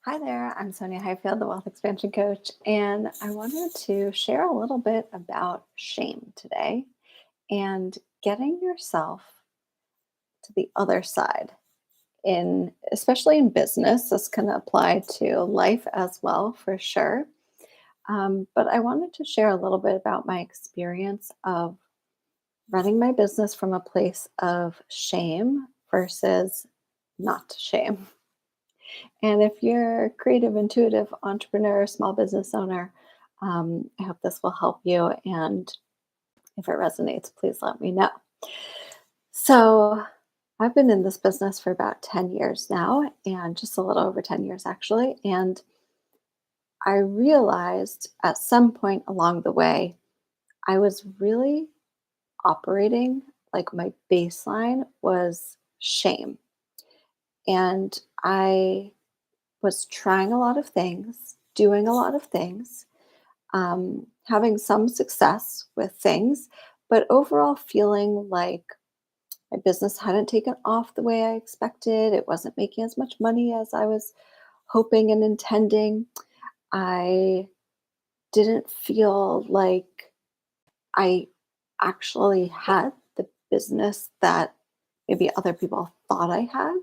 Hi there, I'm Sonia Highfield, the Wealth Expansion Coach, and I wanted to share a little bit about shame today and getting yourself to the other side in especially in business. This can apply to life as well for sure. But I wanted to share a little bit about my experience of running my business from a place of shame versus not shame. And if you're a creative, intuitive entrepreneur, small business owner, I hope this will help you. And if it resonates, please let me know. So, I've been in this business for about 10 years now, and just a little over 10 years actually. And I realized at some point along the way, I was really operating like my baseline was shame. And I was trying a lot of things, doing a lot of things, having some success with things, but overall feeling like my business hadn't taken off the way I expected. It wasn't making as much money as I was hoping and intending. I didn't feel like I actually had the business that maybe other people thought I had,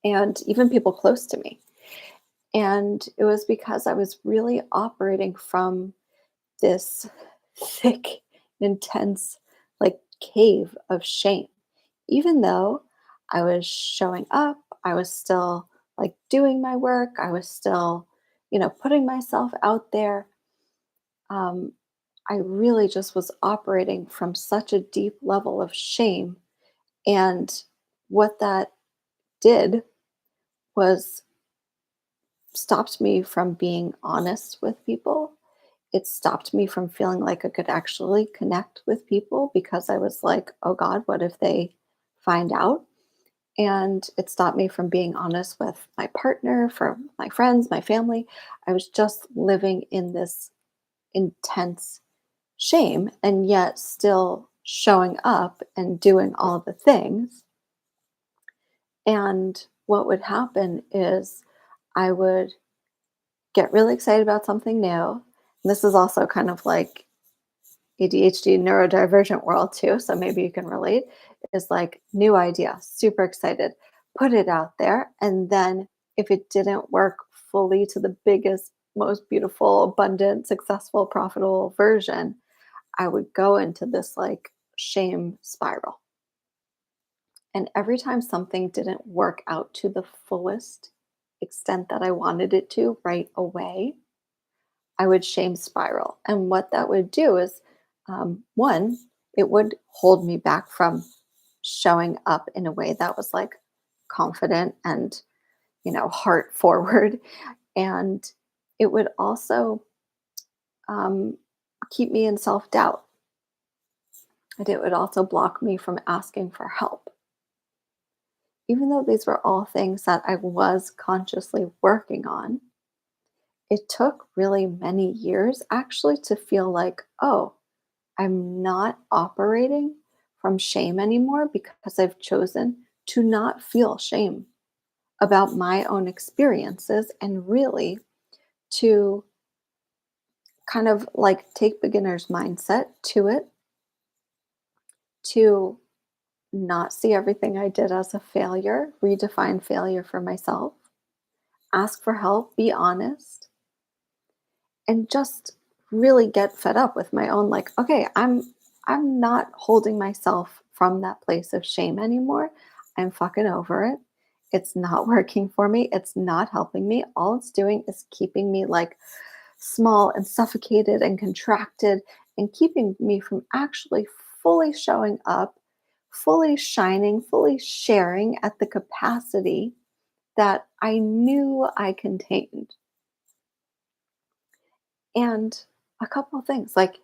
and even people close to me. And it was because I was really operating from this thick, intense, like cave of shame. Even though I was showing up, I was still like doing my work, I was still, putting myself out there. Um, I really just was operating from such a deep level of shame. And what that did was stopped me from being honest with people. It stopped me from feeling like I could actually connect with people because I was like, oh God, what if they find out? And it stopped me from being honest with my partner, for my friends, my family. I was just living in this intense shame and yet still showing up and doing all the things. And what would happen is I would get really excited about something new. And this is also kind of like ADHD neurodivergent world too, so maybe you can relate, is like new idea, super excited, put it out there. And then if it didn't work fully to the biggest, most beautiful, abundant, successful, profitable version, I would go into this like shame spiral. And every time something didn't work out to the fullest extent that I wanted it to right away, I would shame spiral. And what that would do is, one, it would hold me back from showing up in a way that was like confident and, heart forward. And it would also um, keep me in self doubt. And it would also block me from asking for help. Even though these were all things that I was consciously working on, it took really many years actually to feel like, oh, I'm not operating from shame anymore because I've chosen to not feel shame about my own experiences and really to kind of like take beginner's mindset to it, to not see everything I did as a failure, redefine failure for myself, ask for help, be honest, and just really get fed up with my own like, okay, I'm not holding myself from that place of shame anymore. I'm fucking over it. It's not working for me. It's not helping me. All it's doing is keeping me like small and suffocated and contracted and keeping me from actually fully showing up, fully shining, fully sharing at the capacity that I knew I contained. And a couple of things like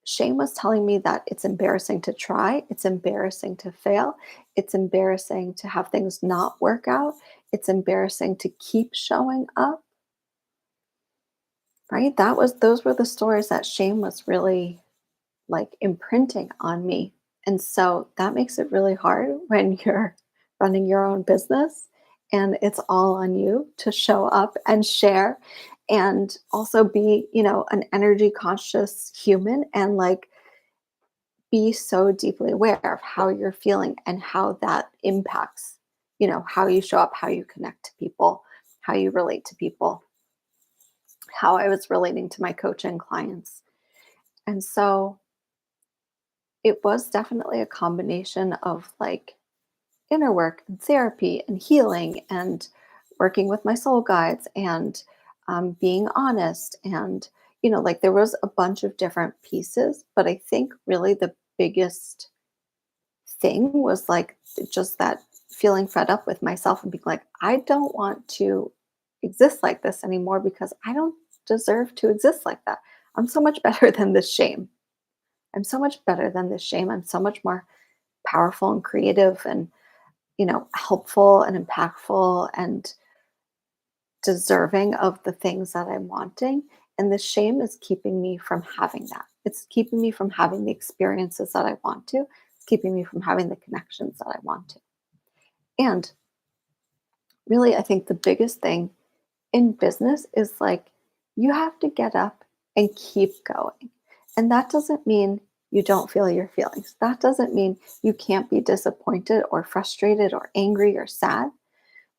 shame was telling me that it's embarrassing to try, it's embarrassing to fail, it's embarrassing to have things not work out, it's embarrassing to keep showing up, right? Those were the stories that shame was really like imprinting on me. And so that makes it really hard when you're running your own business and it's all on you to show up and share and also be, an energy conscious human and like be so deeply aware of how you're feeling and how that impacts, how you show up, how you connect to people, how you relate to people, how I was relating to my coaching clients. And so it was definitely a combination of like inner work and therapy and healing and working with my soul guides and being honest. And, like there was a bunch of different pieces, but I think really the biggest thing was like just that feeling fed up with myself and being like, I don't want to exist like this anymore because I don't deserve to exist like that. I'm so much better than this shame. I'm so much better than this shame. I'm so much more powerful and creative and, helpful and impactful and deserving of the things that I'm wanting. And the shame is keeping me from having that. It's keeping me from having the experiences that I want to. It's keeping me from having the connections that I want to. And really, I think the biggest thing in business is like you have to get up and keep going. And that doesn't mean you don't feel your feelings. That doesn't mean you can't be disappointed or frustrated or angry or sad,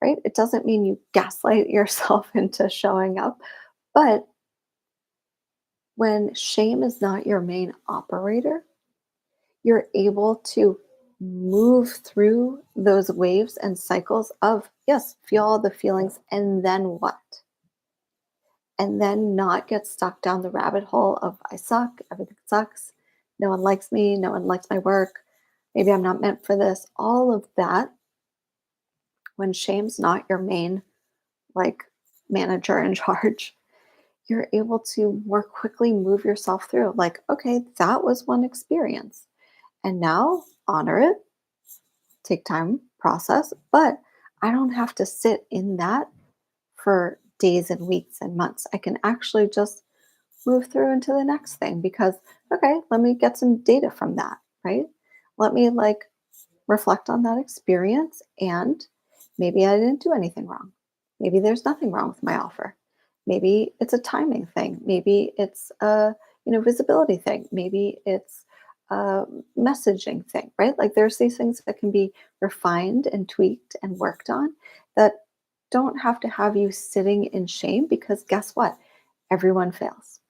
right? It doesn't mean you gaslight yourself into showing up. But when shame is not your main operator, you're able to move through those waves and cycles of, yes, feel all the feelings, and then what? And then not get stuck down the rabbit hole of I suck, everything sucks, no one likes me, no one likes my work, maybe I'm not meant for this. All of that, when shame's not your main like manager in charge, you're able to more quickly move yourself through. Like, okay, that was one experience. And now honor it, take time, process, but I don't have to sit in that for days and weeks and months. I can actually just move through into the next thing because, okay, let me get some data from that, right? Let me like reflect on that experience and maybe I didn't do anything wrong. Maybe there's nothing wrong with my offer. Maybe it's a timing thing. Maybe it's a, visibility thing. Maybe it's a messaging thing, right? Like there's these things that can be refined and tweaked and worked on that don't have to have you sitting in shame because guess what? Everyone fails.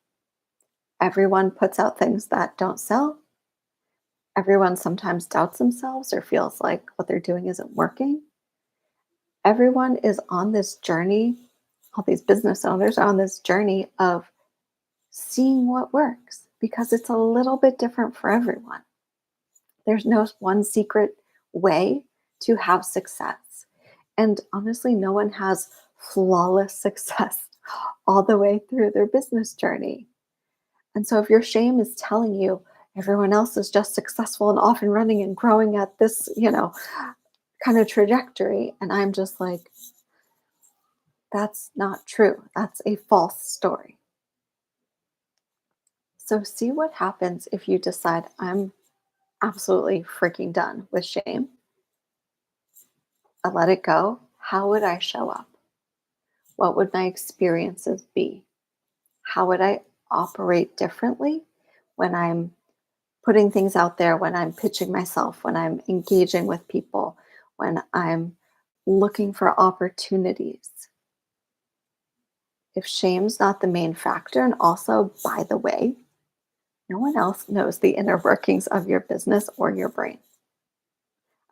Everyone puts out things that don't sell. Everyone sometimes doubts themselves or feels like what they're doing isn't working. Everyone is on this journey. All these business owners are on this journey of seeing what works because it's a little bit different for everyone. There's no one secret way to have success. And honestly, no one has flawless success all the way through their business journey. And so if your shame is telling you everyone else is just successful and off and running and growing at this, kind of trajectory, and I'm just like, that's not true. That's a false story. So see what happens if you decide I'm absolutely freaking done with shame. I let it go. How would I show up? What would my experiences be? How would I operate differently when I'm putting things out there, when I'm pitching myself, when I'm engaging with people, when I'm looking for opportunities? If shame's not the main factor, and also, by the way, no one else knows the inner workings of your business or your brain.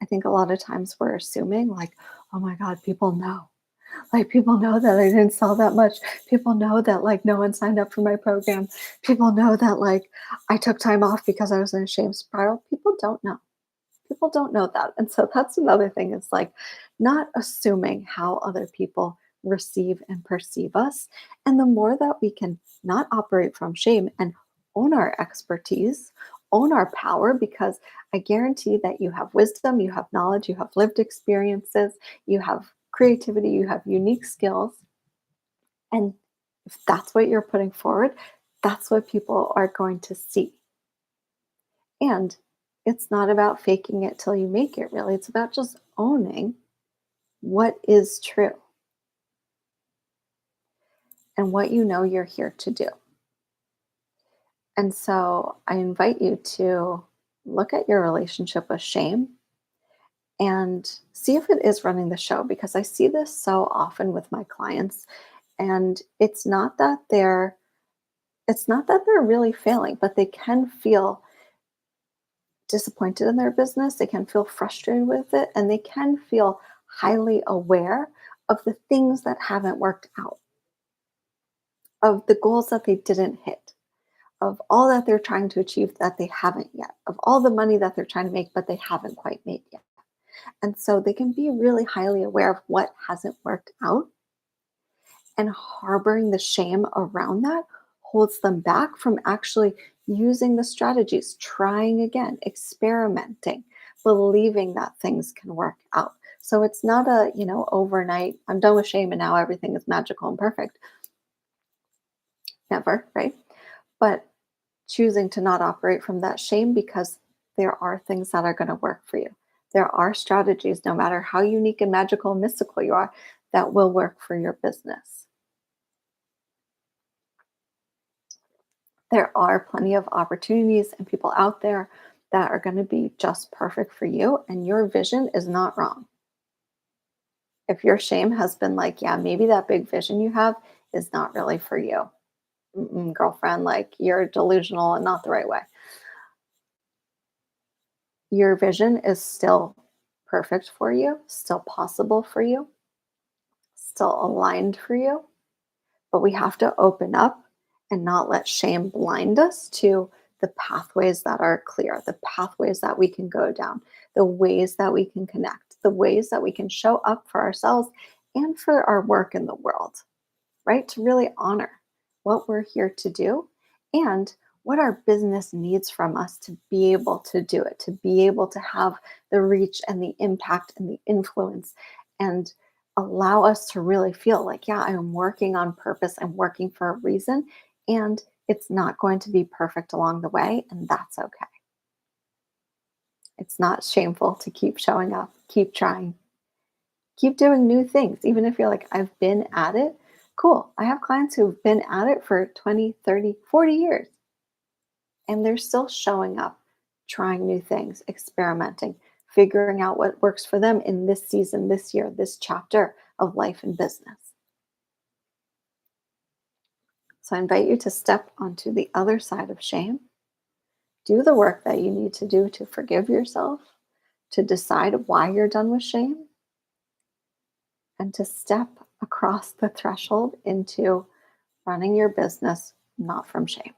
I think a lot of times we're assuming, like, oh my God, people know. Like, people know that I didn't sell that much. People know that, like, no one signed up for my program. People know that, like, I took time off because I was in a shame spiral. People don't know. People don't know that. And so that's another thing. It's like not assuming how other people receive and perceive us. And the more that we can not operate from shame and own our expertise, own our power, because I guarantee that you have wisdom, you have knowledge, you have lived experiences, you have creativity, you have unique skills. And if that's what you're putting forward, that's what people are going to see. And it's not about faking it till you make it, really. It's about just owning what is true and what you know you're here to do. And so I invite you to look at your relationship with shame and see if it is running the show, because I see this so often with my clients. And it's not that they're really failing, but they can feel disappointed in their business, they can feel frustrated with it, and they can feel highly aware of the things that haven't worked out, of the goals that they didn't hit, of all that they're trying to achieve that they haven't yet, of all the money that they're trying to make but they haven't quite made yet. And so they can be really highly aware of what hasn't worked out, and harboring the shame around that holds them back from actually using the strategies, trying again, experimenting, believing that things can work out. So it's not a, overnight, I'm done with shame and now everything is magical and perfect. Never, right? But choosing to not operate from that shame, because there are things that are going to work for you. There are strategies, no matter how unique and magical and mystical you are, that will work for your business. There are plenty of opportunities and people out there that are going to be just perfect for you, and your vision is not wrong. If your shame has been like, yeah, maybe that big vision you have is not really for you, girlfriend, like you're delusional and not the right way. Your vision is still perfect for you, still possible for you, still aligned for you. But we have to open up and not let shame blind us to the pathways that are clear, the pathways that we can go down, the ways that we can connect, the ways that we can show up for ourselves and for our work in the world, right? To really honor what we're here to do and what our business needs from us to be able to do it, to be able to have the reach and the impact and the influence, and allow us to really feel like, yeah, I'm working on purpose, I'm working for a reason, and it's not going to be perfect along the way, and that's okay. It's not shameful to keep showing up, keep trying, keep doing new things, even if you're like, I've been at it. Cool. I have clients who've been at it for 20, 30, 40 years, and they're still showing up, trying new things, experimenting, figuring out what works for them in this season, this year, this chapter of life and business. So I invite you to step onto the other side of shame, do the work that you need to do to forgive yourself, to decide why you're done with shame, and to step across the threshold into running your business not from shame.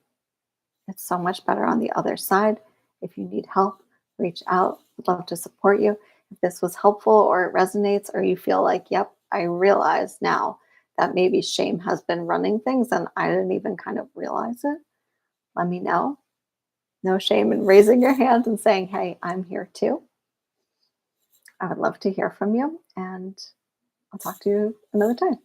It's so much better on the other side. If you need help, reach out. I'd love to support you. If this was helpful or it resonates, or you feel like, yep, I realize now that maybe shame has been running things and I didn't even kind of realize it, let me know. No shame in raising your hand and saying, hey, I'm here too. I would love to hear from you, and I'll talk to you another time.